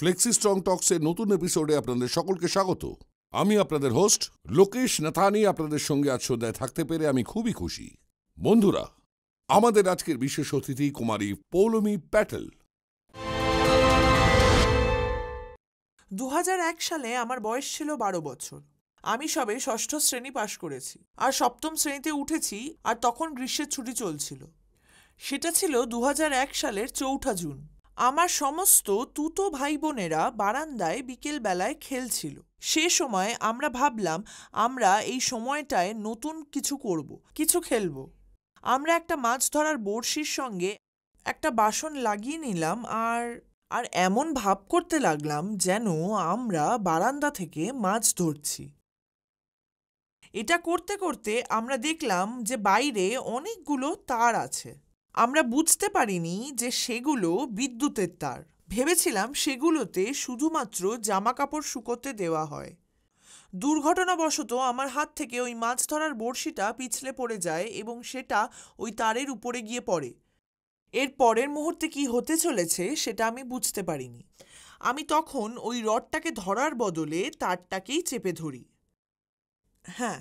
Flexi strong টক্সের নতুন এপিসোডে আপনাদের সকলকে স্বাগত। আমি আপনাদের হোস্ট লোকেশ নাথানি আপনাদের সঙ্গে আজ সন্ধ্যায় থাকতে পেরে আমি খুবই খুশি। বন্ধুরা, আমাদের আজকের বিশেষ অতিথি কুমারী পৌলমী প্যাটেল। 2001 সালে আমার বয়স ছিল 12 বছর। আমি সবে ষষ্ঠ শ্রেণী পাশ করেছি আর সপ্তম শ্রেণীতে উঠেছি, আর তখন গ্রীষ্মের ছুটি চলছিল। সেটা ছিল 2001 সালের 4 জুন। আমার সমস্ত তুতো ভাই বোনেরা বারান্দায় বিকেল বেলায় খেলছিল। সে সময় আমরা ভাবলাম আমরা এই সময়টায় নতুন কিছু করব, কিছু খেলব। আমরা একটা মাছ ধরার বড়শির সঙ্গে একটা বাসন লাগিয়ে নিলাম আর এমন ভাব করতে লাগলাম যেন আমরা বারান্দা থেকে মাছ ধরছি। এটা করতে করতে আমরা দেখলাম যে বাইরে অনেকগুলো তার আছে। আমরা বুঝতে পারিনি যে সেগুলো বিদ্যুতের তার। ভেবেছিলাম সেগুলোতে শুধুমাত্র জামা কাপড় শুকোতে দেওয়া হয়। দুর্ঘটনাবশত আমার হাত থেকে ওই মাছ ধরার বড়শিটা পিছলে পড়ে যায় এবং সেটা ওই তারের উপরে গিয়ে পড়ে। এর পরের মুহূর্তে কি হতে চলেছে সেটা আমি বুঝতে পারিনি। আমি তখন ওই রডটাকে ধরার বদলে তারটাকেই চেপে ধরি। হ্যাঁ,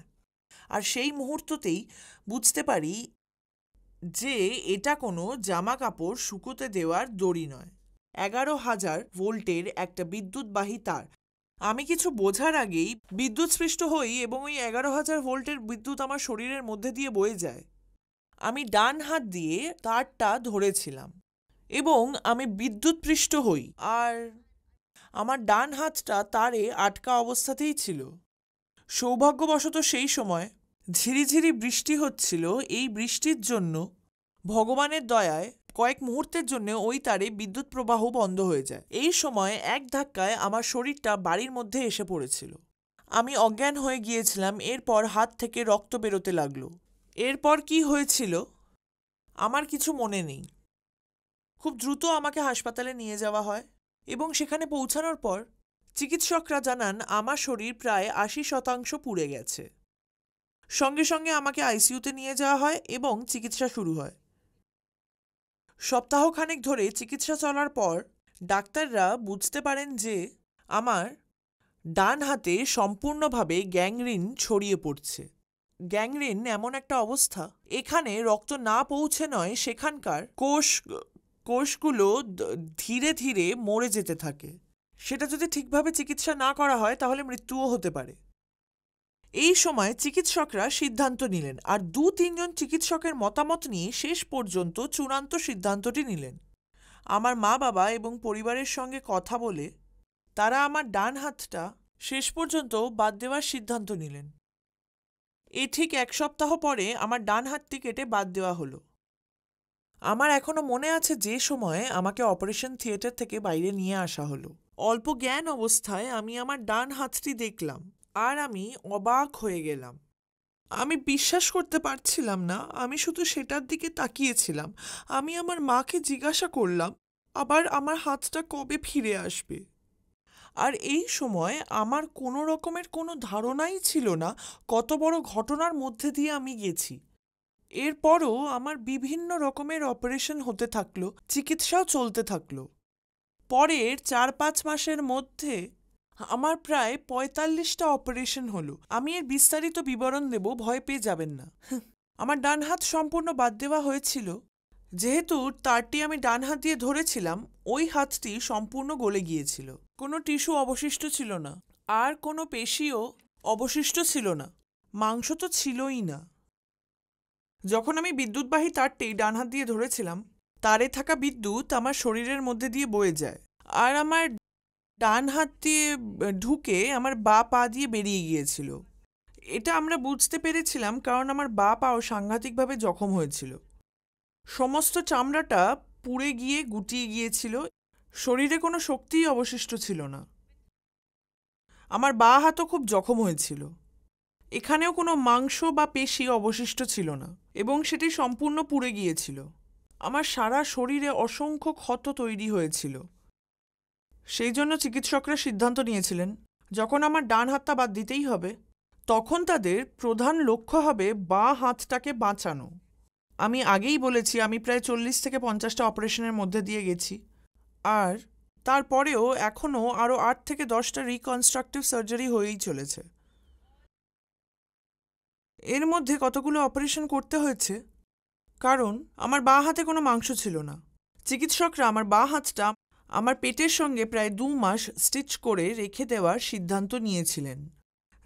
আর সেই মুহূর্ততেই বুঝতে পারি যে এটা কোনো জামা কাপড় শুকোতে দেওয়ার দড়ি নয়, 11,000 ভোল্টের একটা বিদ্যুৎবাহী তার। আমি কিছু বোঝার আগেই বিদ্যুৎস্পৃষ্ট হই এবং ওই 11,000 ভোল্টের বিদ্যুৎ আমার শরীরের মধ্যে দিয়ে বয়ে যায়। আমি ডান হাত দিয়ে তারটা ধরেছিলাম এবং আমি বিদ্যুৎস্পৃষ্ট হই, আর আমার ডান হাতটা তারে আটকা অবস্থাতেই ছিল। সৌভাগ্যবশত সেই সময় ঝিরিঝিরি বৃষ্টি হচ্ছিল। এই বৃষ্টির জন্য ভগবানের দয়ায় কয়েক মুহূর্তের জন্য ওই তারে বিদ্যুৎ প্রবাহ বন্ধ হয়ে যায়। এই সময় এক ধাক্কায় আমার শরীরটা বাড়ির মধ্যে এসে পড়েছিল। আমি অজ্ঞান হয়ে গিয়েছিলাম। এরপর হাত থেকে রক্ত বেরোতে লাগলো। এরপর কি হয়েছিল আমার কিছু মনে নেই। খুব দ্রুত আমাকে হাসপাতালে নিয়ে যাওয়া হয় এবং সেখানে পৌঁছানোর পর চিকিৎসকরা জানান আমার শরীর প্রায় 80% পুড়ে গেছে। সঙ্গে সঙ্গে আমাকে আইসিইউতে নিয়ে যাওয়া হয় এবং চিকিৎসা শুরু হয়। সপ্তাহখানেক ধরে চিকিৎসা চলার পর ডাক্তাররা বুঝতে পারেন যে আমার ডান হাতে সম্পূর্ণভাবে গ্যাংগ্রিন ছড়িয়ে পড়ছে। গ্যাংগ্রিন এমন একটা অবস্থা, এখানে রক্ত না পৌঁছে নয়, সেখানকার কোষগুলো ধীরে ধীরে মরে যেতে থাকে। সেটা যদি ঠিকভাবে চিকিৎসা না করা হয় তাহলে মৃত্যুও হতে পারে। এই সময় চিকিৎসকরা সিদ্ধান্ত নিলেন, আর 2-3 জন চিকিৎসকের মতামত নিয়ে শেষ পর্যন্ত চূড়ান্ত সিদ্ধান্তটি নিলেন। আমার মা বাবা এবং পরিবারের সঙ্গে কথা বলে তারা আমার ডান হাতটা শেষ পর্যন্ত বাদ দেওয়ার সিদ্ধান্ত নিলেন। ঠিক 1 সপ্তাহ পরে আমার ডান হাতটি কেটে বাদ দেওয়া হলো। আমার এখনো মনে আছে যে সময়ে আমাকে অপারেশন থিয়েটার থেকে বাইরে নিয়ে আসা হলো। অল্প জ্ঞান অবস্থায় আমি আমার ডান হাতটি দেখলাম আর আমি অবাক হয়ে গেলাম। আমি বিশ্বাস করতে পারছিলাম না। আমি শুধু সেটার দিকে তাকিয়েছিলাম। আমি আমার মাকে জিজ্ঞাসা করলাম আবার আমার হাতটা কবে ফিরে আসবে। আর এই সময় আমার কোনো রকমের কোনো ধারণাই ছিল না কত বড় ঘটনার মধ্যে দিয়ে আমি গেছি। এরপরও আমার বিভিন্ন রকমের অপারেশন হতে থাকলো, চিকিৎসাও চলতে থাকলো। পরের 4-5 মাসের মধ্যে আমার প্রায় 45টা অপারেশন হলো। আমি এর বিস্তারিত বিবরণ দেব, ভয় পেয়ে যাবেন না। আমার ডান হাত সম্পূর্ণ বাদ দেওয়া হয়েছিল। যেহেতু তারটি আমি ডান হাত দিয়ে ধরেছিলাম, ওই হাতটি সম্পূর্ণ গলে গিয়েছিল। কোনো টিস্যু অবশিষ্ট ছিল না, আর কোনো পেশিও অবশিষ্ট ছিল না। মাংস তো ছিলই না। যখন আমি বিদ্যুৎবাহী তারটি ডান হাত দিয়ে ধরেছিলাম, তারে থাকা বিদ্যুৎ আমার শরীরের মধ্যে দিয়ে বয়ে যায়, আর আমার ডান হাত দিয়ে ঢুকে আমার বাঁ পা দিয়ে বেরিয়ে গিয়েছিল। এটা আমরা বুঝতে পেরেছিলাম কারণ আমার বাঁ পাও সাংঘাতিকভাবে জখম হয়েছিল। সমস্ত চামড়াটা পুড়ে গিয়ে গুটিয়ে গিয়েছিল। শরীরে কোনো শক্তিই অবশিষ্ট ছিল না। আমার বাঁ হাতও খুব জখম হয়েছিল। এখানেও কোনো মাংস বা পেশি অবশিষ্ট ছিল না এবং সেটি সম্পূর্ণ পুড়ে গিয়েছিল। আমার সারা শরীরে অসংখ্য ক্ষত তৈরি হয়েছিল। সেই জন্য চিকিৎসকরা সিদ্ধান্ত নিয়েছিলেন যখন আমার ডান হাতটা বাদ দিতেই হবে, তখন তাদের প্রধান লক্ষ্য হবে বাঁ হাতটাকে বাঁচানো। আমি আগেই বলেছি আমি প্রায় 40 থেকে 50টা অপারেশনের মধ্যে দিয়ে গেছি, আর তারপরেও এখনও আরও ৮ থেকে ১০টা রিকনস্ট্রাকটিভ সার্জারি হয়েই চলেছে। এর মধ্যে কতগুলো অপারেশন করতে হয়েছে, কারণ আমার বাঁ হাতে কোনো মাংস ছিল না। চিকিৎসকরা আমার বাঁ হাতটা আমার পেটের সঙ্গে প্রায় ২ মাস স্টিচ করে রেখে দেওয়ার সিদ্ধান্ত নিয়েছিলেন,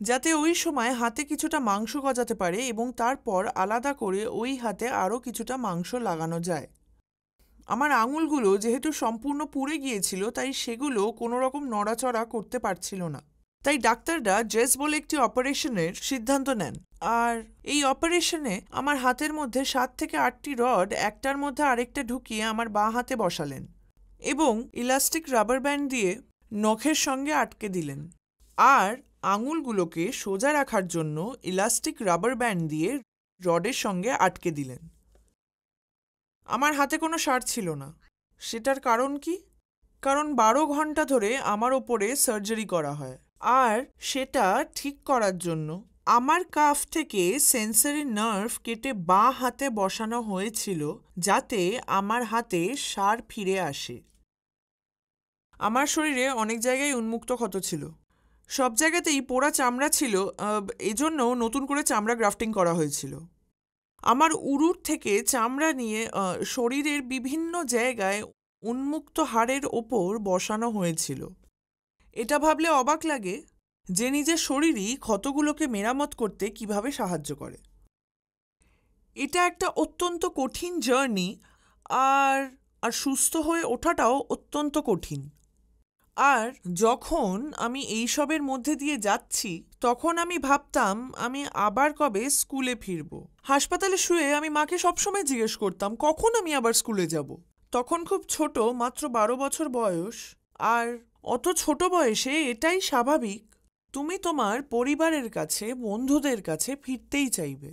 যাতে ওই সময় হাতে কিছুটা মাংস গজাতে পারে এবং তারপর আলাদা করে ওই হাতে আরও কিছুটা মাংস লাগানো যায়। আমার আঙুলগুলো যেহেতু সম্পূর্ণ পুড়ে গিয়েছিল, তাই সেগুলো কোনো রকম নড়াচড়া করতে পারছিল না। তাই ডাক্তাররা জেস বলে একটি অপারেশনের সিদ্ধান্ত নেন, আর এই অপারেশনে আমার হাতের মধ্যে ৭ থেকে ৮টি রড একটার মধ্যে আরেকটা ঢুকিয়ে আমার বাঁ হাতে বসালেন এবং ইলাস্টিক রাবার ব্যান্ড দিয়ে নখের সঙ্গে আটকে দিলেন, আর আঙুলগুলোকে সোজা রাখার জন্য ইলাস্টিক রাবার ব্যান্ড দিয়ে রডের সঙ্গে আটকে দিলেন। আমার হাতে কোনো সার ছিল না। সেটার কারণ কি? কারণ ১২ ঘন্টা ধরে আমার ওপরে সার্জারি করা হয়, আর সেটা ঠিক করার জন্য আমার কাফ থেকে সেন্সরি নার্ভ কেটে বাঁ হাতে বসানো হয়েছিল, যাতে আমার হাতে সার ফিরে আসে। আমার শরীরে অনেক জায়গায় উন্মুক্ত ক্ষত ছিল, সব জায়গাতেই পোড়া চামড়া ছিল, এজন্য নতুন করে চামড়া গ্রাফটিং করা হয়েছিল। আমার উরুর থেকে চামড়া নিয়ে শরীরের বিভিন্ন জায়গায় উন্মুক্ত হাড়ের ওপর বসানো হয়েছিল। এটা ভাবলে অবাক লাগে যে নিজের শরীরই ক্ষতগুলোকে মেরামত করতে কিভাবে সাহায্য করে। এটা একটা অত্যন্ত কঠিন জার্নি, আর আর সুস্থ হয়ে ওঠাটাও অত্যন্ত কঠিন। আর যখন আমি এইসবের মধ্যে দিয়ে যাচ্ছি, তখন আমি ভাবতাম আমি আবার কবে স্কুলে ফিরব। হাসপাতালে শুয়ে আমি মাকে সবসময় জিজ্ঞেস করতাম কখন আমি আবার স্কুলে যাব। তখন খুব ছোট, মাত্র ১২ বছর বয়স, আর অত ছোট বয়সে এটাই স্বাভাবিক, তুমি তোমার পরিবারের কাছে, বন্ধুদের কাছে ফিরতেই চাইবে।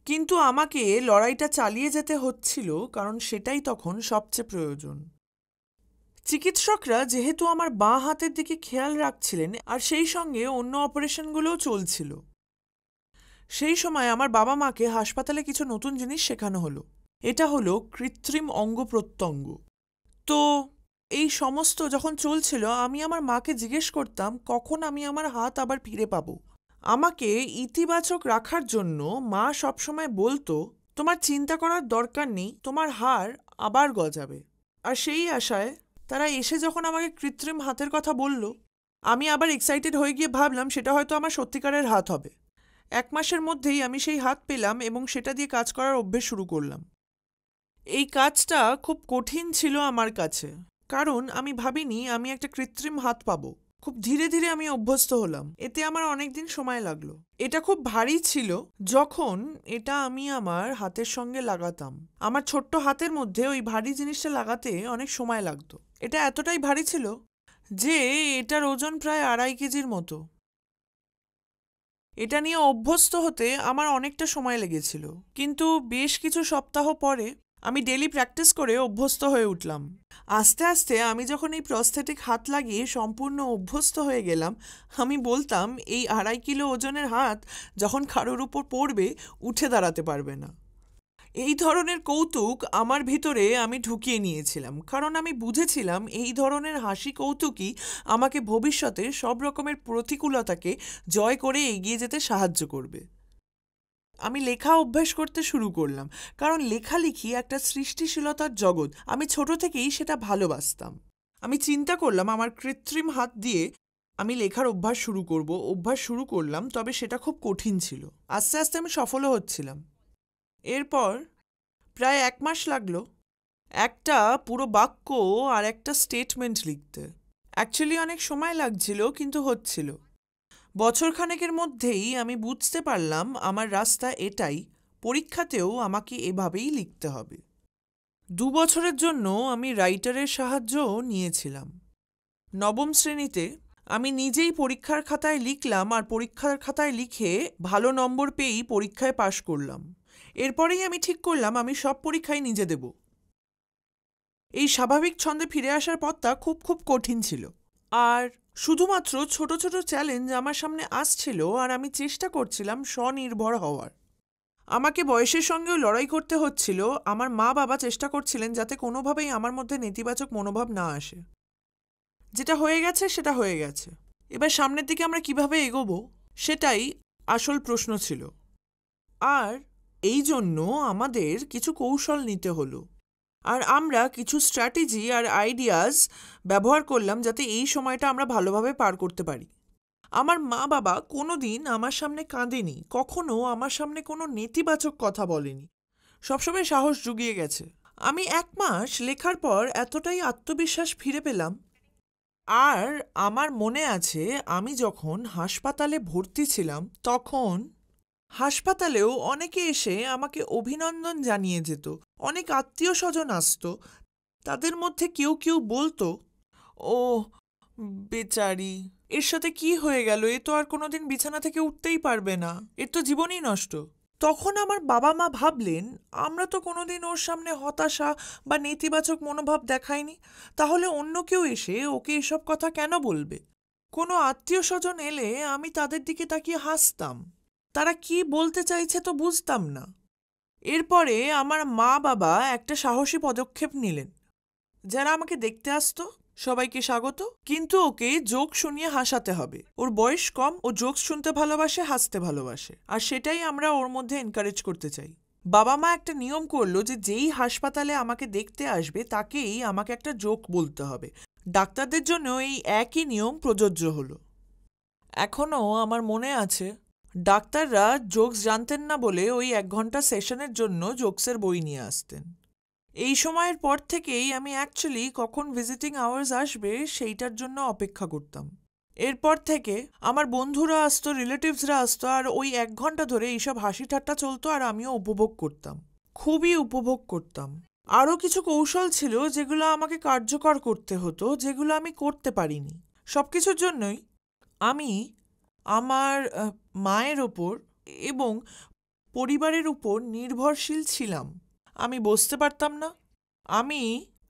কিন্তু আমাকে লড়াইটা চালিয়ে যেতে হচ্ছিল, কারণ সেটাই তখন সবচেয়ে প্রয়োজন। চিকিৎসকরা যেহেতু আমার বাঁ হাতের দিকে খেয়াল রাখছিলেন, আর সেই সঙ্গে অন্য অপারেশনগুলোও চলছিল, সেই সময় আমার বাবা মাকে হাসপাতালে কিছু নতুন জিনিস শেখানো হলো। এটা হলো কৃত্রিম অঙ্গ প্রত্যঙ্গ। তো এই সমস্ত যখন চলছিল, আমি আমার মাকে জিজ্ঞেস করতাম কখন আমি আমার হাত আবার ফিরে পাবো। আমাকে ইতিবাচক রাখার জন্য মা সবসময় বলতো, তোমার চিন্তা করার দরকার নেই, তোমার হাড় আবার গজাবে। আর সেই আশায় তারা এসে যখন আমাকে কৃত্রিম হাতের কথা বলল, আমি আবার এক্সাইটেড হয়ে গিয়ে ভাবলাম সেটা হয়তো আমার সত্যিকারের হাত হবে। ১ মাসের মধ্যেই আমি সেই হাত পেলাম এবং সেটা দিয়ে কাজ করার অভ্যেস শুরু করলাম। এই কাজটা খুব কঠিন ছিল আমার কাছে, কারণ আমি ভাবিনি আমি একটা কৃত্রিম হাত পাবো। খুব ধীরে ধীরে আমি অভ্যস্ত হলাম, এতে আমার অনেক দিন সময় লাগলো। এটা খুব ভারী ছিল যখন এটা আমি আমার হাতের সঙ্গে লাগাতাম। আমার ছোট্ট হাতের মধ্যে ওই ভারী জিনিসটা লাগাতে অনেক সময় লাগতো। এটা এতটাই ভারী ছিল যে এটার ওজন প্রায় ২.৫ কেজির মতো। এটা নিয়ে অভ্যস্ত হতে আমার অনেকটা সময় লেগেছিল, কিন্তু বেশ কিছু সপ্তাহ পরে আমি ডেলি প্র্যাকটিস করে অভ্যস্ত হয়ে উঠলাম। আস্তে আস্তে আমি যখন এই প্রস্থেটিক হাত লাগিয়ে সম্পূর্ণ অভ্যস্ত হয়ে গেলাম, আমি বলতাম এই ২.৫ কিলো ওজনের হাত যখন কারোর উপর পড়বে, উঠে দাঁড়াতে পারবে না। এই ধরনের কৌতুক আমার ভিতরে আমি ঢুকিয়ে নিয়েছিলাম, কারণ আমি বুঝেছিলাম এই ধরনের হাসি কৌতুকই আমাকে ভবিষ্যতে সব রকমের প্রতিকূলতাকে জয় করে এগিয়ে যেতে সাহায্য করবে। আমি লেখা অভ্যাস করতে শুরু করলাম, কারণ লেখালেখি একটা সৃষ্টিশীলতার জগৎ। আমি ছোট থেকেই সেটা ভালোবাসতাম। আমি চিন্তা করলাম আমার কৃত্রিম হাত দিয়ে আমি লেখার অভ্যাস শুরু করলাম, তবে সেটা খুব কঠিন ছিল। আস্তে আস্তে আমি সফলও হচ্ছিলাম। এরপর প্রায় ১ মাস লাগলো একটা পুরো বাক্য আর একটা স্টেটমেন্ট লিখতে। অ্যাকচুয়ালি অনেক সময় লাগছিল, কিন্তু হচ্ছিল। বছরখানেকের মধ্যেই আমি বুঝতে পারলাম আমার রাস্তা এটাই, পরীক্ষাতেও আমাকে এভাবেই লিখতে হবে। ২ বছরের জন্য আমি রাইটারের সাহায্যও নিয়েছিলাম। ৯ম শ্রেণীতে আমি নিজেই পরীক্ষার খাতায় লিখলাম, আর পরীক্ষার খাতায় লিখে ভালো নম্বর পেয়েই পরীক্ষায় পাশ করলাম। এরপরেই আমি ঠিক করলাম আমি সব পরীক্ষাই নিজে দেব। এই স্বাভাবিক ছন্দে ফিরে আসার পথটা খুব খুব কঠিন ছিল, আর শুধুমাত্র ছোট ছোট চ্যালেঞ্জ আমার সামনে আসছিল, আর আমি চেষ্টা করছিলাম স্বনির্ভর হওয়ার। আমাকে বয়সের সঙ্গেও লড়াই করতে হচ্ছিল। আমার মা বাবা চেষ্টা করছিলেন যাতে কোনোভাবেই আমার মধ্যে নেতিবাচক মনোভাব না আসে। যেটা হয়ে গেছে সেটা হয়ে গেছে, এবার সামনের দিকে আমরা কিভাবে এগোবো সেটাই আসল প্রশ্ন ছিল। আর এই জন্য আমাদের কিছু কৌশল নিতে হলো, আর আমরা কিছু স্ট্র্যাটেজি আর আইডিয়াস ব্যবহার করলাম যাতে এই সময়টা আমরা ভালোভাবে পার করতে পারি। আমার মা বাবা কোনো দিন আমার সামনে কাঁদেনি, কখনো আমার সামনে কোনো নেতিবাচক কথা বলেনি, সবসময় সাহস জুগিয়ে গেছে। আমি 1 মাস লেখার পর এতটাই আত্মবিশ্বাস ফিরে পেলাম। আর আমার মনে আছে আমি যখন হাসপাতালে ভর্তি ছিলাম তখন হাসপাতালেও অনেকে এসে আমাকে অভিনন্দন জানিয়ে যেত, অনেক আত্মীয় স্বজন আসতো। তাদের মধ্যে কেউ কেউ বলতো, ও বেচারি, এর সাথে কি হয়ে গেল, এ তো আর কোনোদিন বিছানা থেকে উঠতেই পারবে না, এর তো জীবনই নষ্ট। তখন আমার বাবা মা ভাবলেন আমরা তো কোনোদিন ওর সামনে হতাশা বা নেতিবাচক মনোভাব দেখাইনি, তাহলে অন্য কেউ এসে ওকে এসব কথা কেন বলবে। কোনো আত্মীয় স্বজন এলে আমি তাদের দিকে তাকিয়ে হাসতাম, তারা কি বলতে চাইছে তো বুঝতাম না। এরপরে আমার মা বাবা একটা সাহসী পদক্ষেপ নিলেন। যারা আমাকে দেখতে আসতো সবাইকে স্বাগত, কিন্তু ওকে জোক শুনিয়ে হাসাতে হবে। ওর বয়স কম, ও জোকস শুনতে ভালোবাসে, হাসতে ভালোবাসে, আর সেটাই আমরা ওর মধ্যে এনকারেজ করতে চাই। বাবা মা একটা নিয়ম করলো যে যেই হাসপাতালে আমাকে দেখতে আসবে তাকেই আমাকে একটা জোক বলতে হবে। ডাক্তারদের জন্য এই একই নিয়ম প্রযোজ্য হলো। এখনও আমার মনে আছে ডাক্তাররা জোকস জানতেন না বলে ওই 1 ঘন্টা সেশনের জন্য জোকসের বই নিয়ে আসতেন। এই সময়ের পর থেকেই আমি অ্যাকচুয়ালি কখন ভিজিটিং আওয়ার্স আসবে সেইটার জন্য অপেক্ষা করতাম। এরপর থেকে আমার বন্ধুরা আসতো, রিলেটিভসরা আসতো, আর ওই 1 ঘন্টা ধরে এইসব হাসি ঠাট্টা চলতো, আর আমিও উপভোগ করতাম, খুবই উপভোগ করতাম। আরও কিছু কৌশল ছিল যেগুলো আমাকে কার্যকর করতে হতো, যেগুলো আমি করতে পারিনি। সব কিছুর জন্যই আমি আমার মায়ের ওপর এবং পরিবারের উপর নির্ভরশীল ছিলাম। আমি বসতে পারতাম না, আমি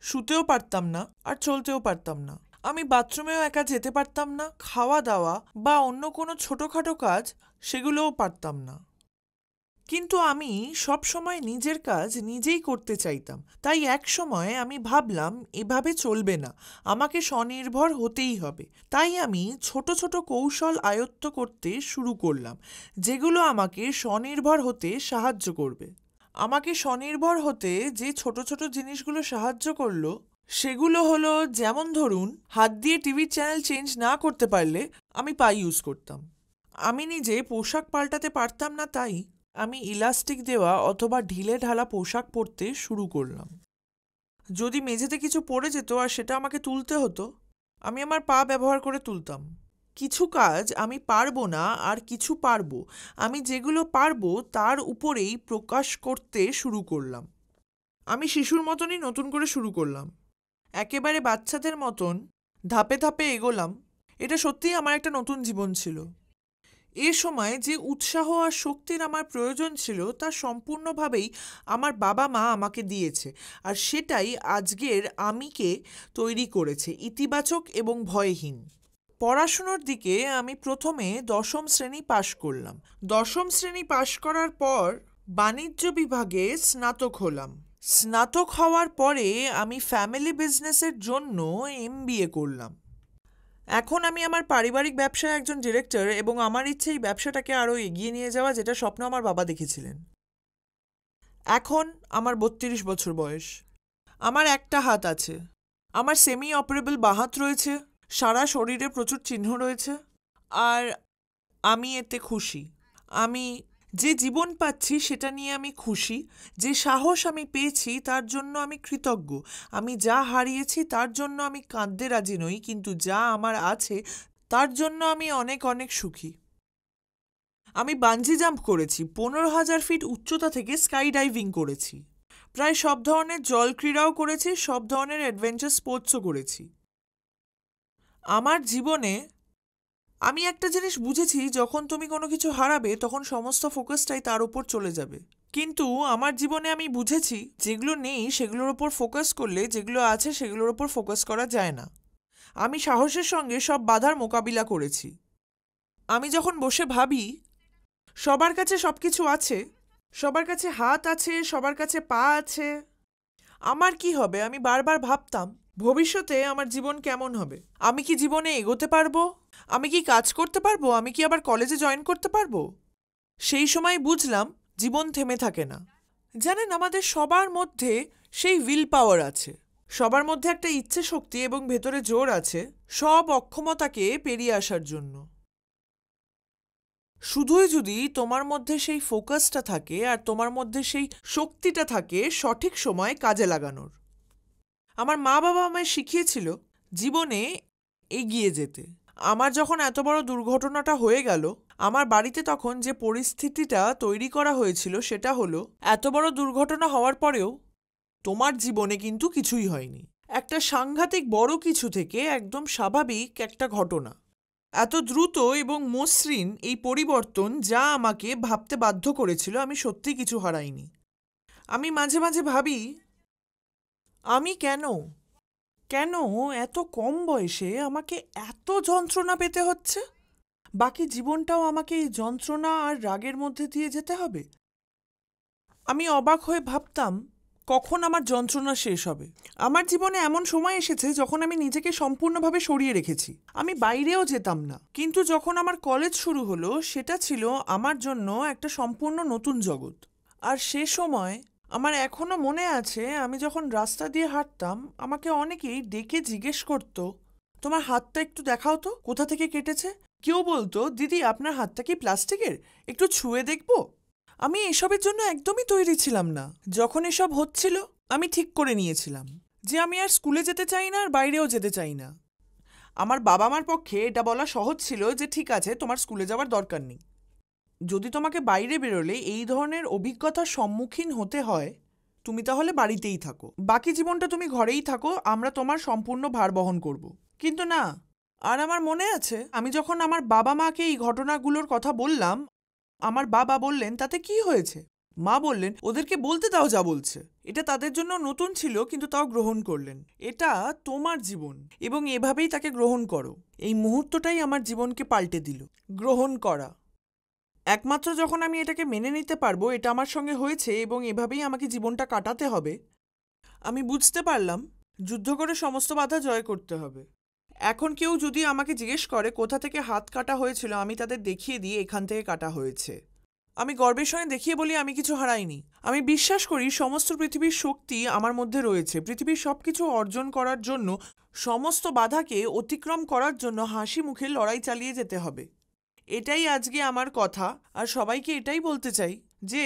শুতেও পারতাম না, আর চলতেও পারতাম না। আমি বাথরুমেও একা যেতে পারতাম না, খাওয়া দাওয়া বা অন্য কোনো ছোটোখাটো কাজ সেগুলোও পারতাম না। কিন্তু আমি সব সময় নিজের কাজ নিজেই করতে চাইতাম। তাই এক সময় আমি ভাবলাম এভাবে চলবে না, আমাকে স্বনির্ভর হতেই হবে। তাই আমি ছোট ছোট কৌশল আয়ত্ত করতে শুরু করলাম, যেগুলো আমাকে স্বনির্ভর হতে সাহায্য করবে। আমাকে স্বনির্ভর হতে যে ছোট ছোট জিনিসগুলো সাহায্য করলো সেগুলো হলো, যেমন ধরুন, হাত দিয়ে টিভির চ্যানেল চেঞ্জ না করতে পারলে আমি পা ইউজ করতাম। আমি নিজে পোশাক পাল্টাতে পারতাম না, তাই আমি ইলাস্টিক দেওয়া অথবা ঢিলে ঢালা পোশাক পরতে শুরু করলাম। যদি মেঝেতে কিছু পড়ে যেত আর সেটা আমাকে তুলতে হতো, আমি আমার পা ব্যবহার করে তুলতাম। কিছু কাজ আমি পারবো না, আর কিছু পারবো। আমি যেগুলো পারবো তার উপরেই প্রকাশ করতে শুরু করলাম। আমি শিশুর মতনই নতুন করে শুরু করলাম, একেবারে বাচ্চাদের মতন ধাপে ধাপে এগোলাম। এটা সত্যিই আমার একটা নতুন জীবন ছিল। এ সময় যে উৎসাহ আর শক্তির আমার প্রয়োজন ছিল তা সম্পূর্ণভাবেই আমার বাবা মা আমাকে দিয়েছে, আর সেটাই আজকের আমিকে তৈরি করেছে, ইতিবাচক এবং ভয়হীন। পড়াশুনোর দিকে আমি প্রথমে 10ম শ্রেণী পাশ করলাম। 10ম শ্রেণী পাশ করার পর বাণিজ্য বিভাগে স্নাতক হলাম। স্নাতক হওয়ার পরে আমি ফ্যামিলি বিজনেসের জন্য MBA করলাম। এখন আমি আমার পারিবারিক ব্যবসায় একজন ডিরেক্টর, এবং আমার ইচ্ছে এই ব্যবসাটাকে আরও এগিয়ে নিয়ে যাওয়া, যেটা স্বপ্ন আমার বাবা দেখেছিলেন। এখন আমার 32 বছর বয়স। আমার একটা হাত আছে, আমার সেমি অপারেবল বাঁ হাত রয়েছে, সারা শরীরে প্রচুর চিহ্ন রয়েছে, আর আমি এতে খুশি। আমি যে জীবন পাচ্ছি সেটা নিয়ে আমি খুশি। যে সাহস আমি পেয়েছি তার জন্য আমি কৃতজ্ঞ। আমি যা হারিয়েছি তার জন্য আমি কাঁদতে রাজি নই, কিন্তু যা আমার আছে তার জন্য আমি অনেক অনেক সুখী। আমি বাঞ্জি জাম্প করেছি, 15,000 ফিট উচ্চতা থেকে স্কাই ডাইভিং করেছি, প্রায় সব ধরনের জল ক্রীড়াও করেছি, সব ধরনের অ্যাডভেঞ্চার স্পোর্টসও করেছি। আমার জীবনে আমি একটা জিনিস বুঝেছি, যখন তুমি কোনো কিছু হারাবে তখন সমস্ত ফোকাসটাই তার উপর চলে যাবে। কিন্তু আমার জীবনে আমি বুঝেছি যেগুলো নেই সেগুলোর ওপর ফোকাস করলে যেগুলো আছে সেগুলোর ওপর ফোকাস করা যায় না। আমি সাহসের সঙ্গে সব বাধার মোকাবিলা করেছি। আমি যখন বসে ভাবি সবার কাছে সব কিছু আছে, সবার কাছে হাত আছে, সবার কাছে পা আছে, আমার কি হবে, আমি বারবার ভাবতাম ভবিষ্যতে আমার জীবন কেমন হবে? আমি কি জীবনে এগোতে পারবো? আমি কি কাজ করতে পারবো? আমি কি আবার কলেজে জয়েন করতে পারবো? সেই সময় বুঝলাম জীবন থেমে থাকে না। জানেন, আমাদের সবার মধ্যে সেই উইল পাওয়ার আছে। সবার মধ্যে একটা ইচ্ছে শক্তি এবং ভেতরে জোর আছে সব অক্ষমতাকে পেরিয়ে আসার জন্য। শুধুই যদি তোমার মধ্যে সেই ফোকাসটা থাকে আর তোমার মধ্যে সেই শক্তিটা থাকে সঠিক সময় কাজে লাগানোর। আমার মা বাবা আমায় শিখিয়েছিল জীবনে এগিয়ে যেতে। আমার যখন এত বড় দুর্ঘটনাটা হয়ে গেল, আমার বাড়িতে তখন যে পরিস্থিতিটা তৈরি করা হয়েছিল সেটা হলো, এত বড় দুর্ঘটনা হওয়ার পরেও তোমার জীবনে কিন্তু কিছুই হয়নি। একটা সাংঘাতিক বড় কিছু থেকে একদম স্বাভাবিক একটা ঘটনা। এত দ্রুত এবং মসৃণ এই পরিবর্তন যা আমাকে ভাবতে বাধ্য করেছিল আমি সত্যি কিছু হারাইনি। আমি মাঝে মাঝে ভাবি, আমি কেন এত কম বয়সে আমাকে এত যন্ত্রণা পেতে হচ্ছে? বাকি জীবনটাও আমাকে এই যন্ত্রণা আর রাগের মধ্যে দিয়ে যেতে হবে? আমি অবাক হয়ে ভাবতাম কখন আমার যন্ত্রণা শেষ হবে। আমার জীবনে এমন সময় এসেছে যখন আমি নিজেকে সম্পূর্ণভাবে সরিয়ে রেখেছি। আমি বাইরেও যেতাম না। কিন্তু যখন আমার কলেজ শুরু হলো, সেটা ছিল আমার জন্য একটা সম্পূর্ণ নতুন জগৎ। আর সে সময় আমার এখনো মনে আছে, আমি যখন রাস্তা দিয়ে হাঁটতাম আমাকে অনেকেই ডেকে জিজ্ঞেস করতো, তোমার হাতটা একটু দেখাও তো, কোথা থেকে কেটেছে? কেউ বলতো, দিদি আপনার হাতটা কি প্লাস্টিকের, একটু ছুঁয়ে দেখবো? আমি এসবের জন্য একদমই তৈরি ছিলাম না। যখন এসব হচ্ছিল আমি ঠিক করে নিয়েছিলাম যে আমি আর স্কুলে যেতে চাই না আর বাইরেও যেতে চাই না। আমার বাবা মার পক্ষে এটা বলা সহজ ছিল যে ঠিক আছে, তোমার স্কুলে যাওয়ার দরকার নেই। যদি তোমাকে বাইরে বেরোলে এই ধরনের অভিজ্ঞতার সম্মুখীন হতে হয়, তুমি তাহলে বাড়িতেই থাকো, বাকি জীবনটা তুমি ঘরেই থাকো, আমরা তোমার সম্পূর্ণ ভার বহন করব। কিন্তু না। আর আমার মনে আছে, আমি যখন আমার বাবা মাকে এই ঘটনাগুলোর কথা বললাম, আমার বাবা বললেন, তাতে কি হয়েছে? মা বললেন, ওদেরকে বলতে দাও যা বলছে। এটা তাদের জন্য নতুন ছিল, কিন্তু তাও গ্রহণ করলেন। এটা তোমার জীবন এবং এভাবেই তাকে গ্রহণ করো। এই মুহূর্তটাই আমার জীবনকে পাল্টে দিল। গ্রহণ করা। একমাত্র যখন আমি এটাকে মেনে নিতে পারবো এটা আমার সঙ্গে হয়েছে এবং এভাবেই আমাকে জীবনটা কাটাতে হবে, আমি বুঝতে পারলাম যুদ্ধ করে সমস্ত বাধা জয় করতে হবে। এখন কেউ যদি আমাকে জিজ্ঞেস করে কোথা থেকে হাত কাটা হয়েছিল, আমি তাদের দেখিয়ে দিই এখান থেকে কাটা হয়েছে। আমি গর্বের সঙ্গে দেখিয়ে বলি আমি কিছু হারাইনি। আমি বিশ্বাস করি সমস্ত পৃথিবীর শক্তি আমার মধ্যে রয়েছে। পৃথিবীর সব কিছু অর্জন করার জন্য, সমস্ত বাধাকে অতিক্রম করার জন্য হাসি মুখে লড়াই চালিয়ে যেতে হবে। এটাই আজকে আমার কথা। আর সবাইকে এটাই বলতে চাই যে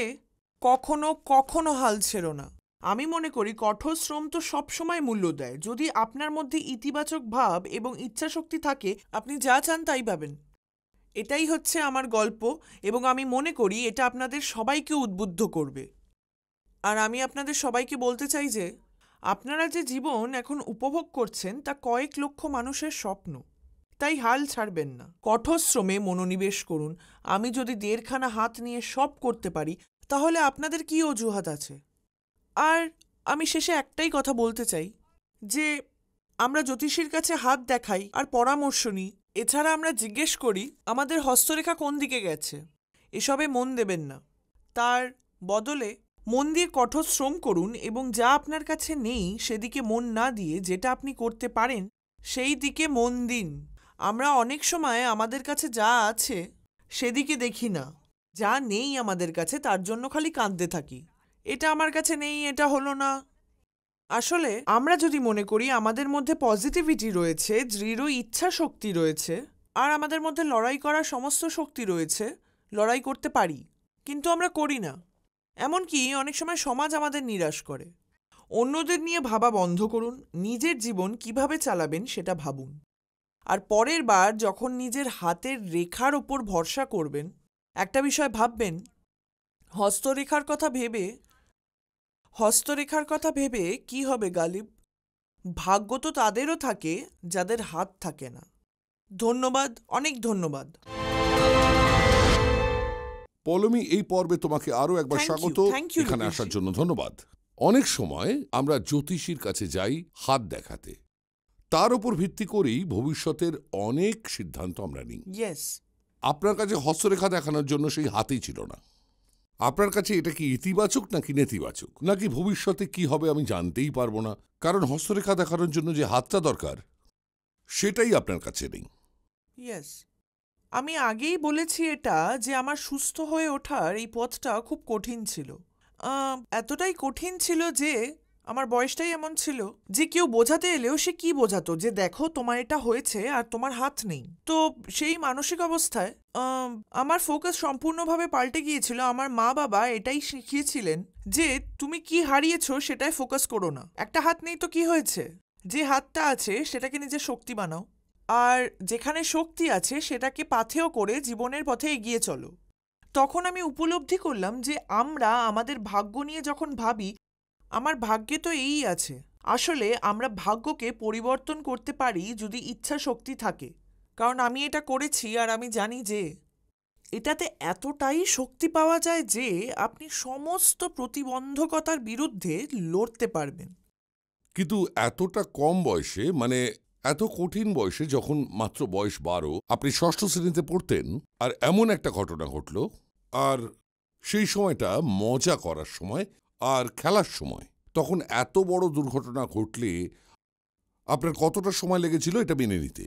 কখনো কখনো হাল ছেড়ো না। আমি মনে করি কঠোর শ্রম তো সবসময় মূল্য দেয়। যদি আপনার মধ্যে ইতিবাচক ভাব এবং ইচ্ছাশক্তি থাকে, আপনি যা চান তাই পাবেন। এটাই হচ্ছে আমার গল্প এবং আমি মনে করি এটা আপনাদের সবাইকে উদ্বুদ্ধ করবে। আর আমি আপনাদের সবাইকে বলতে চাই যে আপনারা যে জীবন এখন উপভোগ করছেন তা কয়েক লক্ষ মানুষের স্বপ্ন। তাই হাল ছাড়বেন না, কঠোর শ্রমে মনোনিবেশ করুন। আমি যদি 1.5 হাত নিয়ে সব করতে পারি, তাহলে আপনাদের কি অজুহাত আছে? আর আমি শেষে একটাই কথা বলতে চাই যে আমরা জ্যোতিষীর কাছে হাত দেখাই আর পরামর্শ নিই, এছাড়া আমরা জিজ্ঞেস করি আমাদের হস্তরেখা কোন দিকে গেছে। এসবে মন দেবেন না। তার বদলে মন দিয়ে কঠোর শ্রম করুন এবং যা আপনার কাছে নেই সেদিকে মন না দিয়ে যেটা আপনি করতে পারেন সেই দিকে মন দিন। আমরা অনেক সময় আমাদের কাছে যা আছে সেদিকে দেখি না, যা নেই আমাদের কাছে তার জন্য খালি কাঁদতে থাকি, এটা আমার কাছে নেই, এটা হলো না। আসলে আমরা যদি মনে করি আমাদের মধ্যে পজিটিভিটি রয়েছে, দৃঢ় ইচ্ছা শক্তি রয়েছে আর আমাদের মধ্যে লড়াই করার সমস্ত শক্তি রয়েছে, লড়াই করতে পারি, কিন্তু আমরা করি না। এমনকি অনেক সময় সমাজ আমাদের নিরাশ করে। অন্যদের নিয়ে ভাবা বন্ধ করুন, নিজের জীবন কিভাবে চালাবেন সেটা ভাবুন। আর পরের বার যখন নিজের হাতের রেখার ওপর ভরসা করবেন, একটা বিষয় ভাববেন, হস্তরেখার কথা ভেবে কি হবে গালিব? ভাগ্য তো তাদেরও থাকে যাদের হাত থাকে না। ধন্যবাদ, অনেক ধন্যবাদ। পলমি, এই পর্বে তোমাকে আরো একবার Thank you, স্বাগত। thank you, এখানে লোকেশ। আসার জন্য ধন্যবাদ। অনেক সময় আমরা জ্যোতিষীর কাছে যাই হাত দেখাতে, তার উপর ভিত্তি করেই ভবিষ্যতের অনেক সিদ্ধান্ত আমরা নিই। ইয়েস। আপনার কাছে হস্তরেখা দেখানোর জন্য সেই হাতই ছিল না, আপনার কাছে এটা কি ইতিবাচক নাকি নেতিবাচক, নাকি ভবিষ্যতে কি হবে আমি জানতেই পারবো না, কারণ হস্তরেখা দেখানোর জন্য যে হাতটা দরকার সেটাই আপনার কাছে নেই? ইয়েস, আমি আগেই বলেছি এটা যে আমার সুস্থ হয়ে ওঠার এই পথটা খুব কঠিন ছিল। এতটাই কঠিন ছিল যে আমার বয়সটাই এমন ছিল যে কেউ বোঝাতে এলেও সে কি বোঝাতো যে দেখো তোমার এটা হয়েছে আর তোমার হাত নেই। তো সেই মানসিক অবস্থায় আমার ফোকাস সম্পূর্ণভাবে পাল্টে গিয়েছিল। আমার মা বাবা এটাই শিখিয়েছিলেন যে তুমি কি হারিয়েছো সেটাই ফোকাস করো না, একটা হাত নেই তো কি হয়েছে, যে হাতটা আছে সেটাকে নিজের শক্তি বানাও, আর যেখানে শক্তি আছে সেটাকে পাথেয় করে জীবনের পথে এগিয়ে চলো। তখন আমি উপলব্ধি করলাম যে আমরা আমাদের ভাগ্য নিয়ে যখন ভাবি, আমার ভাগ্যে তো এই আছে, আসলে আমরা ভাগ্যকে পরিবর্তন করতে পারি যদি ইচ্ছা শক্তি থাকে। কারণ আমি এটা করেছি আর আমি জানি যে এটাতে এতটাই শক্তি পাওয়া যায় যে আপনি সমস্ত প্রতিবন্ধকতার বিরুদ্ধে লড়তে পারবেন। কিন্তু এতটা কম বয়সে, মানে এত কঠিন বয়সে, যখন মাত্র বয়স 12, আপনি ষষ্ঠ শ্রেণীতে পড়তেন, আর এমন একটা ঘটনা ঘটল, আর সেই সময়টা মজা করার সময় আর খেলার সময়, তখন এত বড় দুর্ঘটনা ঘটলে আপনার কতটা সময় লেগেছিল এটা মেনে নিতে?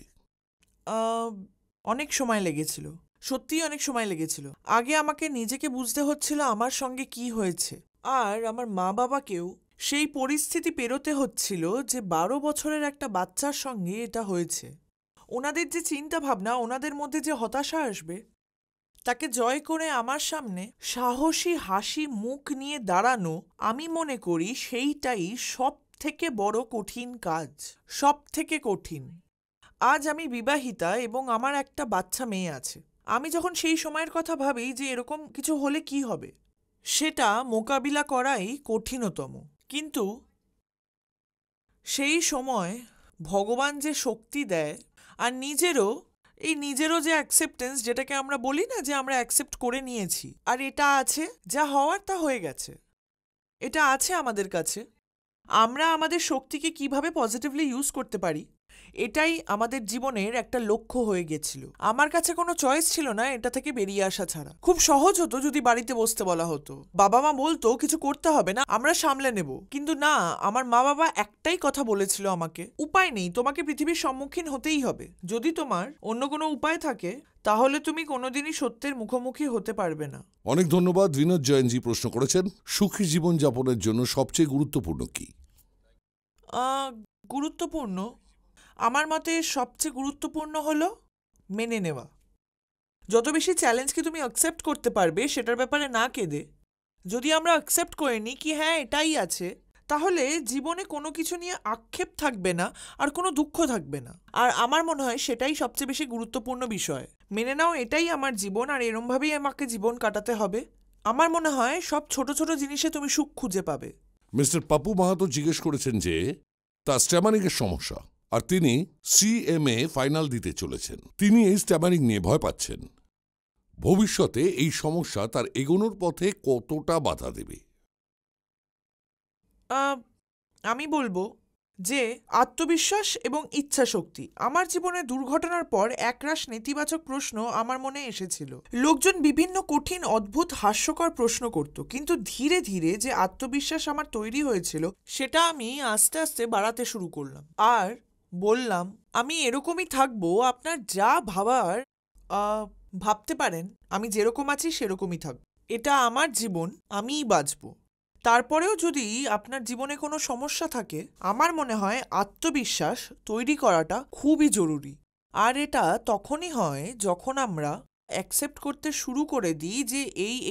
অনেক সময় লেগেছিল, সত্যিই অনেক সময় লেগেছিল। আগে আমাকে নিজেকে বুঝতে হচ্ছিল আমার সঙ্গে কি হয়েছে, আর আমার মা বাবাকেও সেই পরিস্থিতি পেরোতে হচ্ছিল যে 12 বছরের একটা বাচ্চার সঙ্গে এটা হয়েছে। ওনাদের যে চিন্তা ভাবনা, ওনাদের মধ্যে যে হতাশা আসবে, তাকে জয় করে আমার সামনে সাহসী হাসি মুখ নিয়ে দাঁড়ানো, আমি মনে করি সেইটাই সব থেকে বড় কঠিন কাজ, সব থেকে কঠিন। আজ আমি বিবাহিতা এবং আমার একটা বাচ্চা মেয়ে আছে। আমি যখন সেই সময়ের কথা ভাবি যে এরকম কিছু হলে কি হবে, সেটা মোকাবিলা করাই কঠিনতম। কিন্তু সেই সময় ভগবান যে শক্তি দেয়, আর নিজেরও যে অ্যাকসেপ্টেন্স, যেটাকে আমরা বলি না যে আমরা অ্যাকসেপ্ট করে নিয়েছি, আর এটা আছে, যা হওয়ার তা হয়ে গেছে, এটা আছে আমাদের কাছে। আমরা আমাদের শক্তিকে কিভাবে পজিটিভলি ইউজ করতে পারি, এটাই আমাদের জীবনের একটা লক্ষ্য হয়ে গেছিল। আমার কাছে কোনো চয়েস ছিল না এটা থেকে বেরিয়ে আসা ছাড়া। খুব সহজ হতো যদি বাড়িতে বসতে বলা হতো, বাবা মা বলতো কিছু করতে হবে না, আমরা সামলে নেব। কিন্তু না, আমার মা বাবা একটাই কথা বলেছিল আমাকে, উপায় নেই, তোমাকে পৃথিবীর সম্মুখীন হতেই হবে। যদি তোমার অন্য কোনো উপায় থাকে তাহলে তুমি কোনোদিনই সত্যের মুখোমুখি হতে পারবে না। অনেক ধন্যবাদ। বিনোদ জয়নজি প্রশ্ন করেছেন, সুখী জীবন যাপনের জন্য সবচেয়ে গুরুত্বপূর্ণ কি? গুরুত্বপূর্ণ, আমার মতে সবচেয়ে গুরুত্বপূর্ণ হলো মেনে নেওয়া। যত বেশি চ্যালেঞ্জকে তুমি অ্যাকসেপ্ট করতে পারবে সেটার ব্যাপারে না কেঁদে, যদি আমরা অ্যাকসেপ্ট করে নিই কি হ্যাঁ এটাই আছে, তাহলে জীবনে কোনো কিছু নিয়ে আক্ষেপ থাকবে না আর কোনো দুঃখ থাকবে না। আর আমার মনে হয় সেটাই সবচেয়ে বেশি গুরুত্বপূর্ণ বিষয়। মেনে নাও এটাই আমার জীবন আর এরমভাবেই আমাকে জীবন কাটাতে হবে। আমার মনে হয় সব ছোট ছোট জিনিসে তুমি সুখ খুঁজে পাবে। মিস্টার পাপু মাহাতো জিজ্ঞেস করেছেন যে তার স্ট্যামারিংয়ের সমস্যা, আর তিনি CMA ফাইনাল দিতে চলেছেন। তিনি এই স্ট্যামারিং নিয়ে ভয় পাচ্ছেন। ভবিষ্যতে এই সমস্যা তার এগোনোর পথে কতটা বাধা দেবে? আমি বলবো যে আত্মবিশ্বাস এবং ইচ্ছা শক্তি। আমার জীবনে দুর্ঘটনার পর একরাশ নেতিবাচক প্রশ্ন আমার মনে এসেছিল। লোকজন বিভিন্ন কঠিন অদ্ভুত হাস্যকর প্রশ্ন করত, কিন্তু ধীরে ধীরে যে আত্মবিশ্বাস আমার তৈরি হয়েছিল সেটা আমি আস্তে আস্তে বাড়াতে শুরু করলাম। আর বললাম আমি এরকমই থাকবো, আপনার যা ভাবার ভাবতে পারেন, আমি যেরকম আছি সেরকমই থাকবো, এটা আমার জীবন, আমিই বাঁচবো। তারপরেও যদি আপনার জীবনে কোনো সমস্যা থাকে, আমার মনে হয় আত্মবিশ্বাস তৈরি করাটা খুবই জরুরি। আর এটা তখনই হয় যখন আমরা অ্যাকসেপ্ট করতে শুরু করে দিই যে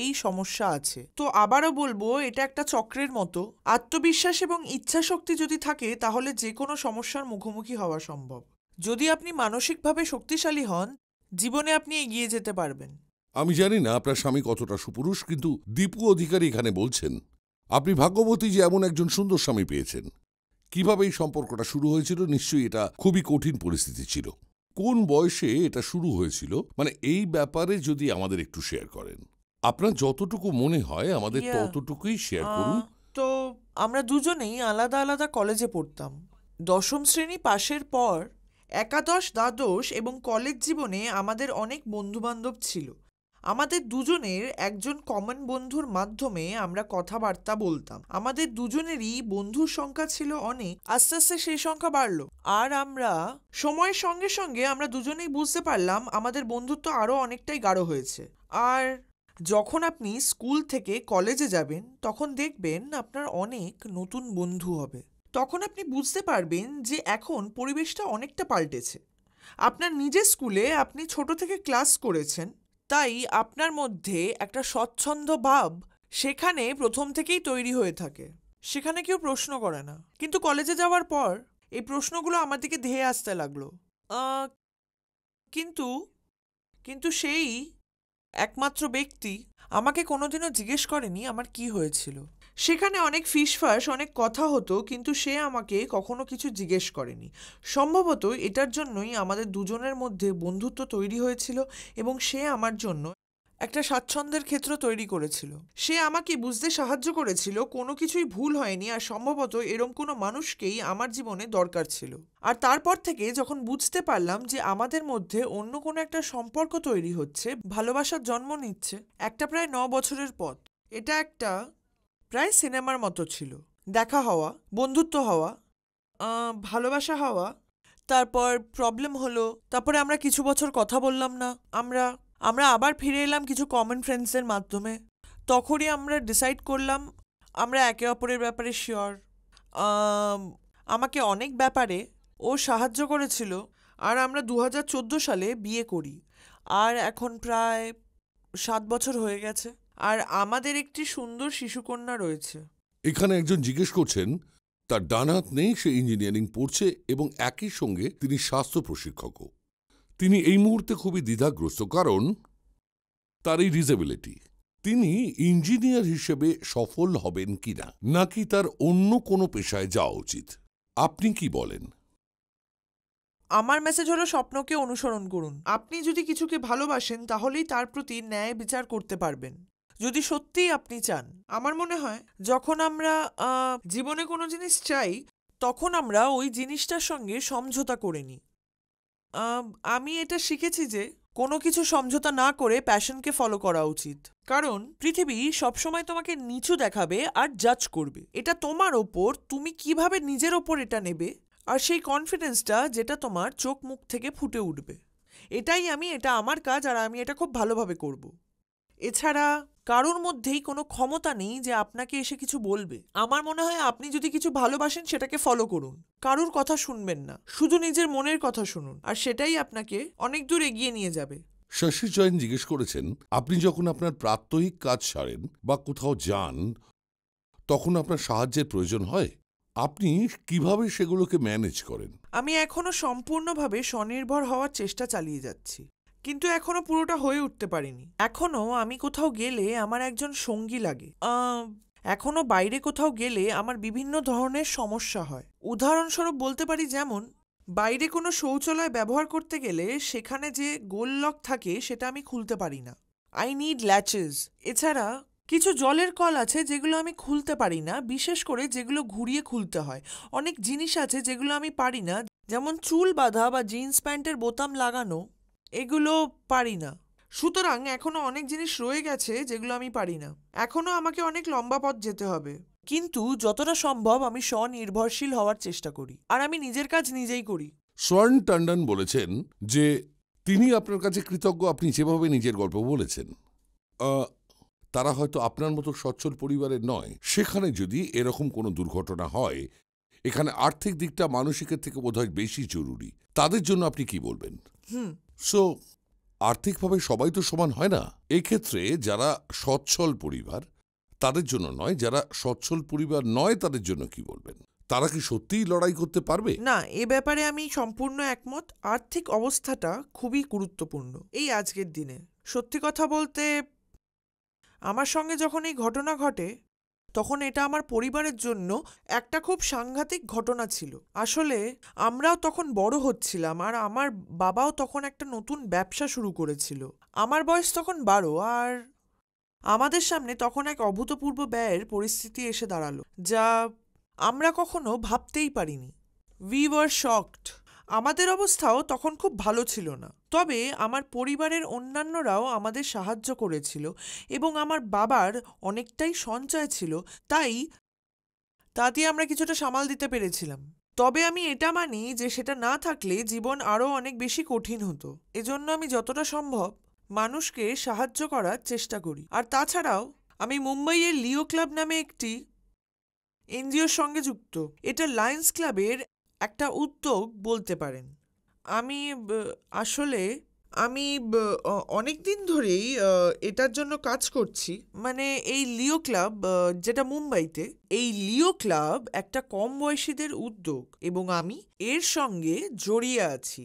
এই সমস্যা আছে। তো আবারও বলবো, এটা একটা চক্রের মতো। আত্মবিশ্বাস এবং ইচ্ছাশক্তি যদি থাকে তাহলে যে কোনো সমস্যার মুখোমুখি হওয়া সম্ভব। যদি আপনি মানসিকভাবে শক্তিশালী হন, জীবনে আপনি এগিয়ে যেতে পারবেন। আমি জানি না আপনার স্বামী কতটা সুপুরুষ, কিন্তু দীপু অধিকারী এখানে বলছেন আপনি ভাগ্যবতী যে এমন একজন সুন্দর স্বামী পেয়েছেন। কিভাবে এই সম্পর্কটা শুরু হয়েছিল? নিশ্চয়ই এটা খুবই কঠিন পরিস্থিতি ছিল। কোন বয়সে এটা শুরু হয়েছিল, মানে এই ব্যাপারে যদি আমাদের একটু শেয়ার করেন। আপনার যতটুকু মনে হয় আমাদের ততটুকুই শেয়ার করুন। তো আমরা দুজনেই আলাদা আলাদা কলেজে পড়তাম। দশম শ্রেণী পাশের পর একাদশ, দ্বাদশ এবং কলেজ জীবনে আমাদের অনেক বন্ধুবান্ধব ছিল। আমাদের দুজনের একজন কমন বন্ধুর মাধ্যমে আমরা কথাবার্তা বলতাম। আমাদের দুজনেরই বন্ধুর সংখ্যা ছিল অনেক। আস্তে আস্তে সেই সংখ্যা বাড়লো, আর আমরা সময়ের সঙ্গে সঙ্গে আমরা দুজনেই বুঝতে পারলাম আমাদের বন্ধুত্ব আরো অনেকটাই গাঢ় হয়েছে। আর যখন আপনি স্কুল থেকে কলেজে যাবেন তখন দেখবেন আপনার অনেক নতুন বন্ধু হবে। তখন আপনি বুঝতে পারবেন যে এখন পরিবেশটা অনেকটা পাল্টেছে। আপনার নিজের স্কুলে আপনি ছোট থেকে ক্লাস করেছেন, তাই আপনার মধ্যে একটা স্বচ্ছন্দ ভাব সেখানে প্রথম থেকেই তৈরি হয়ে থাকে। সেখানে কেউ প্রশ্ন করে না। কিন্তু কলেজে যাওয়ার পর এই প্রশ্নগুলো আমার দিকে ধেয়ে আসতে লাগলো। আহ, কিন্তু কিন্তু সেই একমাত্র ব্যক্তি আমাকে কোনোদিনও জিজ্ঞেস করেনি আমার কি হয়েছিল। সেখানে অনেক ফিসফাস, অনেক কথা হতো, কিন্তু সে আমাকে কখনো কিছু জিজ্ঞেস করেনি। সম্ভবত এটার জন্যই আমাদের দুজনের মধ্যে বন্ধুত্ব তৈরি হয়েছিল এবং সে আমার জন্য একটা স্বাচ্ছন্দ্যের ক্ষেত্র তৈরি করেছিল। সে আমাকে বুঝতে সাহায্য করেছিল কোনো কিছুই ভুল হয়নি, আর সম্ভবত এরম কোনো মানুষকেই আমার জীবনে দরকার ছিল। আর তারপর থেকে যখন বুঝতে পারলাম যে আমাদের মধ্যে অন্য কোনো একটা সম্পর্ক তৈরি হচ্ছে, ভালোবাসার জন্ম নিচ্ছে, একটা প্রায় 9 বছরের পথ। এটা একটা প্রায় সিনেমার মতো ছিল। দেখা হওয়া, বন্ধুত্ব হওয়া, ভালোবাসা হওয়া, তারপর প্রবলেম হলো, তারপরে আমরা কিছু বছর কথা বললাম না, আমরা আমরা আবার ফিরে এলাম কিছু কমন ফ্রেন্ডসের মাধ্যমে। তখনই আমরা ডিসাইড করলাম আমরা একে অপরের ব্যাপারে শিওর। আমাকে অনেক ব্যাপারে ও সাহায্য করেছিল, আর আমরা 2014 সালে বিয়ে করি। আর এখন প্রায় 7 বছর হয়ে গেছে, আর আমাদের একটি সুন্দর শিশুকন্যা রয়েছে। এখানে একজন জিজ্ঞেস করছেন তার ডান হাত নেই, সে ইঞ্জিনিয়ারিং পড়ছে এবং একই সঙ্গে তিনি স্বাস্থ্য প্রশিক্ষকও। তিনি এই মুহূর্তে খুবই দ্বিধাগ্রস্ত, কারণ তার এই ডিসেবিলিটি। তিনি ইঞ্জিনিয়ার হিসেবে সফল হবেন কিনা, নাকি তার অন্য কোনো পেশায় যাওয়া উচিত? আপনি কি বলেন? আমার মেসেজ হলো স্বপ্নকে অনুসরণ করুন। আপনি যদি কিছুকে ভালোবাসেন তাহলেই তার প্রতি ন্যায় বিচার করতে পারবেন, যদি সত্যিই আপনি চান। আমার মনে হয় যখন আমরা জীবনে কোনো জিনিস চাই তখন আমরা ওই জিনিসটার সঙ্গে সমঝোতা করে নিই। আমি এটা শিখেছি যে কোনো কিছু সমঝোতা না করে প্যাশনকে ফলো করা উচিত, কারণ পৃথিবী সবসময় তোমাকে নিচু দেখাবে আর জাজ করবে। এটা তোমার ওপর, তুমি কিভাবে নিজের ওপর এটা নেবে, আর সেই কনফিডেন্সটা যেটা তোমার চোখ মুখ থেকে ফুটে উঠবে। এটা আমার কাজ, আর আমি এটা খুব ভালোভাবে করব। এছাড়া কারোর মধ্যেই কোনো ক্ষমতা নেই যে আপনাকে এসে কিছু বলবে। আমার মনে হয় আপনি যদি কিছু ভালোবাসেন সেটাকে ফলো করুন, কারোর কথা শুনবেন না, শুধু নিজের মনের কথা শুনুন, আর সেটাই আপনাকে অনেক দূর এগিয়ে নিয়ে যাবে। শশী জৈন জিজ্ঞেস করেছেন, আপনি যখন আপনার প্রাত্যহিক কাজ সারেন বা কোথাও যান তখন আপনার সাহায্যের প্রয়োজন হয়, আপনি কিভাবে সেগুলোকে ম্যানেজ করেন? আমি এখনো সম্পূর্ণভাবে স্বনির্ভর হওয়ার চেষ্টা চালিয়ে যাচ্ছি, কিন্তু এখনো পুরোটা হয়ে উঠতে পারিনি। এখনো আমি কোথাও গেলে আমার একজন সঙ্গী লাগে। এখনো বাইরে কোথাও গেলে আমার বিভিন্ন ধরনের সমস্যা হয়। উদাহরণস্বরূপ বলতে পারি, যেমন বাইরে কোনো শৌচালয় ব্যবহার করতে গেলে সেখানে যে গোল লক থাকে সেটা আমি খুলতে পারি না। I need ল্যাচেস। এছাড়া কিছু জলের কল আছে যেগুলো আমি খুলতে পারি না, বিশেষ করে যেগুলো ঘুরিয়ে খুলতে হয়। অনেক জিনিস আছে যেগুলো আমি পারি না, যেমন চুল বাঁধা বা জিন্স প্যান্টের বোতাম লাগানো, এগুলো পারি না। সুতরাং এখনো অনেক জিনিস রয়ে গেছে যেগুলো আমি পারি না। এখনো আমাকে অনেক লম্বা পথ যেতে হবে, কিন্তু যতটা সম্ভব আমি স্বনির্ভরশীল হওয়ার চেষ্টা করি, আর আমি নিজের কাজ নিজেই করি। স্বর্ণ টন্ডন বলেছেন যে তিনি আপনার কাছে কৃতজ্ঞ আপনি যেভাবে নিজের গল্প বলেছেন। তারা হয়তো আপনার মতো সচ্ছল পরিবারের নয়। সেখানে যদি এরকম কোনো দুর্ঘটনা হয়, এখানে আর্থিক দিকটা মানসিকের থেকে বোধহয় বেশি জরুরি। তাদের জন্য আপনি কি বলবেন? সো আর্থিকভাবে সবাই তো সমান হয় না। এক্ষেত্রে যারা সচ্ছল পরিবার তাদের জন্য নয়, যারা সচ্ছল পরিবার নয় তাদের জন্য কি বলবেন? তারা কি সত্যিই লড়াই করতে পারবে? না, এ ব্যাপারে আমি সম্পূর্ণ একমত। আর্থিক অবস্থাটা খুবই গুরুত্বপূর্ণ এই আজকের দিনে। সত্যি কথা বলতে, আমার সঙ্গে যখন এই ঘটনা ঘটে তখন এটা আমার পরিবারের জন্য একটা খুব সাংঘাতিক ঘটনা ছিল। আসলে আমরাও তখন বড় হচ্ছিলাম, আর আমার বাবাও তখন একটা নতুন ব্যবসা শুরু করেছিল। আমার বয়স তখন 12, আর আমাদের সামনে তখন এক অভূতপূর্ব ব্যয়ের পরিস্থিতি এসে দাঁড়ালো, যা আমরা কখনো ভাবতেই পারিনি। We were shocked. আমাদের অবস্থাও তখন খুব ভালো ছিল না, তবে আমার পরিবারের অন্যান্যরাও আমাদের সাহায্য করেছিল এবং আমার বাবার অনেকটাই সঞ্চয় ছিল, তাই তা দিয়ে আমরা কিছুটা সামাল দিতে পেরেছিলাম। তবে আমি এটা মানি যে সেটা না থাকলে জীবন আরও অনেক বেশি কঠিন হতো। এজন্য আমি যতটা সম্ভব মানুষকে সাহায্য করার চেষ্টা করি। আর তাছাড়াও আমি মুম্বাইয়ের লিও ক্লাব নামে একটি এনজিওর সঙ্গে যুক্ত। এটা লায়ন্স ক্লাবের একটা উদ্যোগ বলতে পারেন। আমি আসলে আমি অনেক দিন ধরেই এটার জন্য কাজ করছি। মানে এই লিও ক্লাব যেটা মুম্বাইতে, এই লিও ক্লাব একটা কম বয়সীদের উদ্যোগ এবং আমি এর সঙ্গে জড়িয়ে আছি।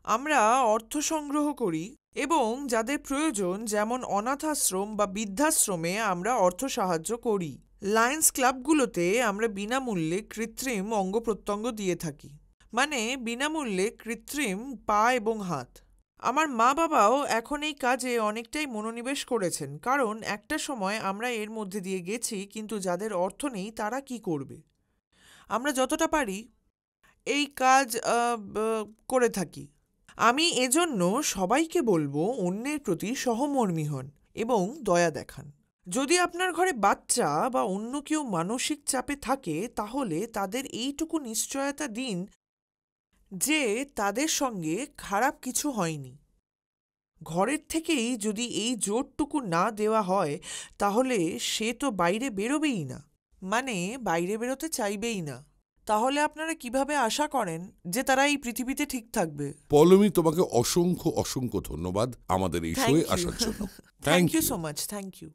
আমরা অর্থ সংগ্রহ করি এবং যাদের প্রয়োজন, যেমন অনাথ আশ্রম বা বৃদ্ধাশ্রমে, আমরা অর্থ সাহায্য করি। লায়ন্স ক্লাবগুলোতে আমরা বিনামূল্যে কৃত্রিম অঙ্গ প্রত্যঙ্গ দিয়ে থাকি, মানে বিনামূল্যে কৃত্রিম পা এবং হাত। আমার মা বাবাও এখন এই কাজে অনেকটাই মনোনিবেশ করেছেন, কারণ একটা সময় আমরা এর মধ্যে দিয়ে গেছি, কিন্তু যাদের অর্থ নেই তারা কি করবে। আমরা যতটা পারি এই কাজ করে থাকি। আমি এজন্য সবাইকে বলবো অন্যের প্রতি সহমর্মী হন এবং দয়া দেখান। যদি আপনার ঘরে বাচ্চা বা অন্য কেউ মানসিক চাপে থাকে, তাহলে তাদের এইটুকু নিশ্চয়তা দিন যে তাদের সঙ্গে খারাপ কিছু হয়নি। ঘরের থেকেই যদি এই জোরটুকু না দেওয়া হয়, তাহলে সে তো বাইরে বেরোবেই না, মানে বাইরে বেরোতে চাইবেই না। তাহলে আপনারা কিভাবে আশা করেন যে তারা এই পৃথিবীতে ঠিক থাকবে? পৌলমী, তোমাকে অসংখ্য অসংখ্য ধন্যবাদ আমাদের এই শোয়ে আসার জন্য। Thank you so much. Thank you.